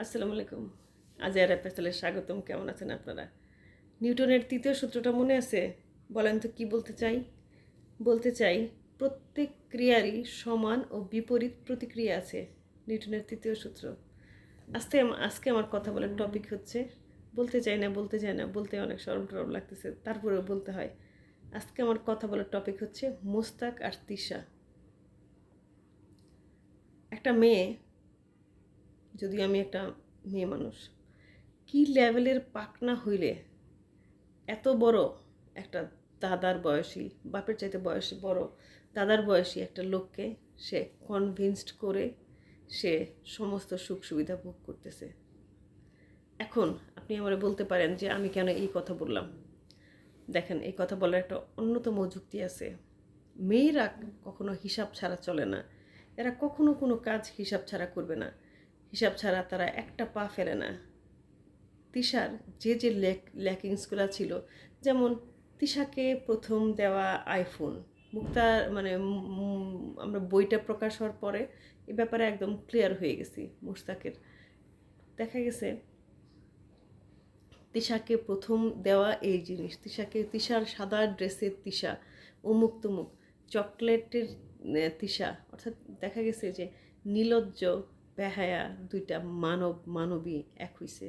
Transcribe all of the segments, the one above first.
আসসালামু আলাইকুম। আজিয়ার পেছালে স্বাগতম। কেমন আছেন আপনারা? নিউটনের তৃতীয় সূত্রটা মনে আছে? বলেন তো কি বলতে চাই? বলতে চাই প্রত্যেক ক্রিয়ারই সমান ও বিপরীত প্রতিক্রিয়া আছে। নিউটনের তৃতীয় সূত্র। আজকে আমার কথা বলার টপিক হচ্ছে, বলতে চাই না বলতে অনেক শরম টরম লাগতেছে, তারপরেও বলতে হয়। আজকে আমার কথা বলার টপিক হচ্ছে মোস্তাক আর তিশা। একটা মেয়ে, যদি আমি একটা মেয়ে মানুষ, কি লেভেলের পাকনা হইলে এত বড় একটা দাদার বয়সী, বাপের চাইতে বয়সী বড় দাদার বয়সী একটা লোককে সে কনভিন্সড করে সে সমস্ত সুখ সুবিধা ভোগ করতেছে। এখন আপনি আমারে বলতে পারেন যে আমি কেন এই কথা বললাম। দেখেন, এই কথা বলার একটা অন্যতম যুক্তি আছে। মেয়েরা কখনো হিসাব ছাড়া চলে না। এরা কখনো কোনো কাজ হিসাব ছাড়া করবে না। হিসাব ছাড়া তারা একটা পা ফেলে না। তিশার যে ল্যাকিংসগুলো ছিল, যেমন তিশাকে প্রথম দেওয়া আইফোন, মুক্তার মানে আমরা বইটা প্রকাশ হওয়ার পরে এ ব্যাপারে একদম ক্লিয়ার হয়ে গেছি। মুস্তাকের দেখা গেছে তিশাকে প্রথম দেওয়া এই জিনিস, তিশার সাদা ড্রেসের তিশা, অমুক তমুক চকলেটের তিশা, অর্থাৎ দেখা গেছে যে নীলজ্জ বেহায়া দুইটা মানবী এক হইছে।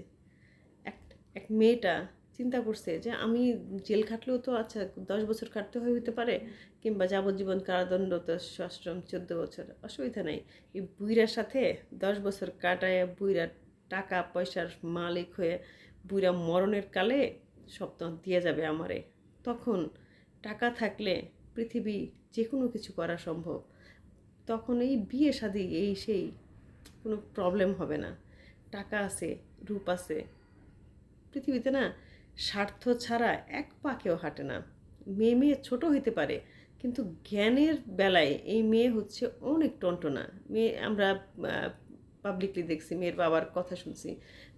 এক এক মেয়েটা চিন্তা করছে যে আমি জেল খাটলেও তো আচ্ছা 10 বছর খাটতে হইতে পারে, কিংবা যাবজ্জীবন কারাদণ্ড, তো সশ্রম 14 বছর, অসুবিধা নাই। এই বুইরার সাথে 10 বছর কাটায় বুইরা টাকা পয়সার মালিক হয়ে বুইরা মরণের কালে সপ্তাহ দিয়ে যাবে আমারে। তখন টাকা থাকলে পৃথিবী যে কোনো কিছু করা সম্ভব। তখন এই বিয়ে শাদী এই সেই কোনো প্রবলেম হবে না। টাকা আছে, রূপ আছে, পৃথিবীতে না স্বার্থ ছাড়া এক পা কেউ হাঁটে না। মেয়ে ছোট হইতে পারে, কিন্তু জ্ঞানের বেলায় এই মেয়ে হচ্ছে অনেক টনটনা মেয়ে। আমরা পাবলিকলি দেখছি, মেয়ের বাবার কথা শুনছি।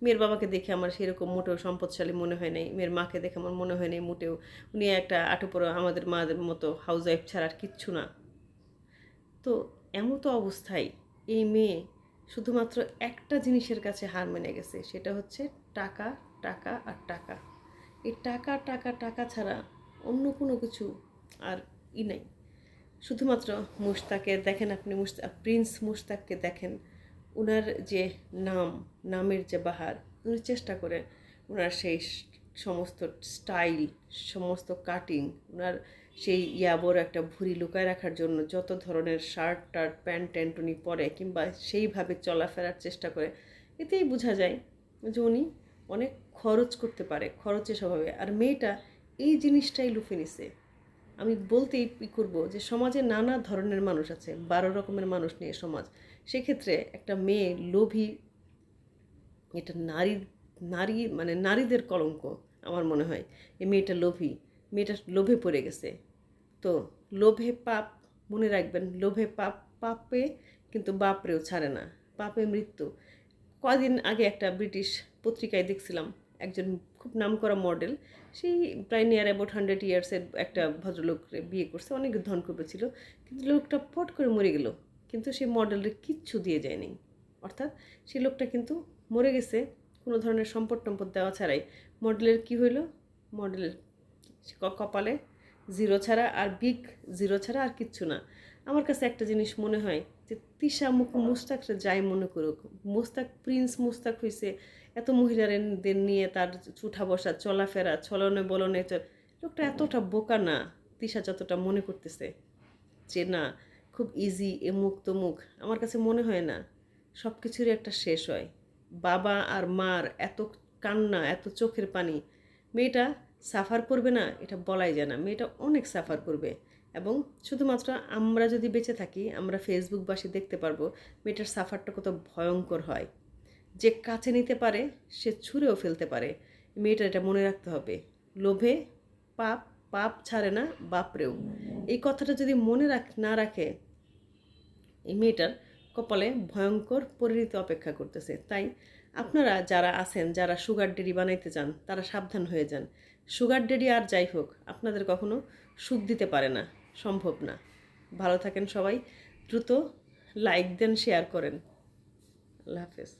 মেয়ের বাবাকে দেখে আমার সেরকম মোটেও সম্পদশালী মনে হয় নাই। মেয়ের মাকে দেখে আমার মনে হয় নাই মোটেও উনি একটা আটোপড়ো আমাদের মাদের মতো হাউস ওয়াইফ ছাড়া আর কিচ্ছু না। তো এমতো অবস্থায় এই মেয়ে শুধুমাত্র একটা জিনিসের কাছে হার মেনে গেছে, সেটা হচ্ছে টাকা, টাকা আর টাকা। এই টাকা টাকা টাকা ছাড়া অন্য কোনো কিছু আর নাই। শুধুমাত্র মুশতাকে দেখেন, আপনি প্রিন্স মুশতাককে দেখেন। ওনার যে নামের যে বাহার, উনি চেষ্টা করে ওনার সেই সমস্ত স্টাইল, সমস্ত কাটিং, ওনার সেই ইয়াবর একটা ভুঁড়ি লুকায় রাখার জন্য যত ধরনের শার্ট টার্ট প্যান্ট ট্যান্ট উনি পরে, কিংবা সেইভাবে চলাফেরার চেষ্টা করে, এতেই বোঝা যায় যে উনি অনেক খরচ করতে পারে, খরচের স্বভাবে। আর মেয়েটা এই জিনিসটাই লুফে নিছে। আমি বলতেই করবো যে সমাজে নানা ধরনের মানুষ আছে, 12 রকমের মানুষ নিয়ে সমাজ। সেক্ষেত্রে একটা মেয়ে লোভী, এটা নারী মানে নারীদের কলঙ্ক আমার মনে হয়। এই মেয়েটা লোভী, মেয়েটা লোভে পড়ে গেছে। তো লোভে পাপ, মনে রাখবেন, লোভে পাপ, পাপে কিন্তু বাপরেও ছাড়ে না, পাপে মৃত্যু। কদিন আগে একটা ব্রিটিশ পত্রিকায় দেখছিলাম, একজন খুব নামকরা মডেল, সেই প্রায় নিয়ার অ্যাবাউট 100 ইয়ার্সের একটা ভদ্রলোক বিয়ে করছে, অনেক ধনকুবে ছিল, কিন্তু লোকটা পট করে মরে গেল। কিন্তু সেই মডেলের কিচ্ছু দিয়ে যায়নি। অর্থাৎ সেই লোকটা কিন্তু মরে গেছে কোনো ধরনের সম্পদ টম্পদ দেওয়া ছাড়াই। মডেলের কি হইল? মডেলের কপালে জিরো ছাড়া আর বিগ জিরো ছাড়া আর কিচ্ছু না। আমার কাছে একটা জিনিস মনে হয় যে তিশা মুস্তাকরা যাই মনে করুক, মুস্তাক প্রিন্স মুস্তাক হয়েছে এত মহিলাদের নিয়ে, তার উঠা বসা চলাফেরা ছলনে বলনে, লোকটা এতটা বোকা না তিশা যতটা মনে করতেছে যে না খুব ইজি এমুক তমুক। আমার কাছে মনে হয় না। সব কিছুরই একটা শেষ হয়। বাবা আর মার এত কান্না, এত চোখের পানি, মেয়েটা সাফার করবে না এটা বলাই যায় না। মেয়েটা অনেক সাফার করবে, এবং শুধুমাত্র আমরা যদি বেঁচে থাকি, আমরা ফেসবুকবাসী দেখতে পারবো মেয়েটার সাফারটা কত ভয়ঙ্কর হয়। যে কাছে নিতে পারে সে ছুঁড়েও ফেলতে পারে। মেয়েটা এটা মনে রাখতে হবে। লোভে পাপ, পাপ ছাড়ে না বাপরেও। এই কথাটা যদি মনে না রাখে, এই মেয়েটার কপালে ভয়ঙ্কর পরিণতি অপেক্ষা করতেছে। তাই আপনারা যারা আছেন, যারা সুগার ডেডি বানাইতে চান, তারা সাবধান হয়ে যান। সুগার ডেডি আর যাই হোক আপনাদের কখনো সুখ দিতে পারে না, সম্ভব না। ভালো থাকেন সবাই, দ্রুত লাইক দেন, শেয়ার করেন। আল্লাহ হাফেজ।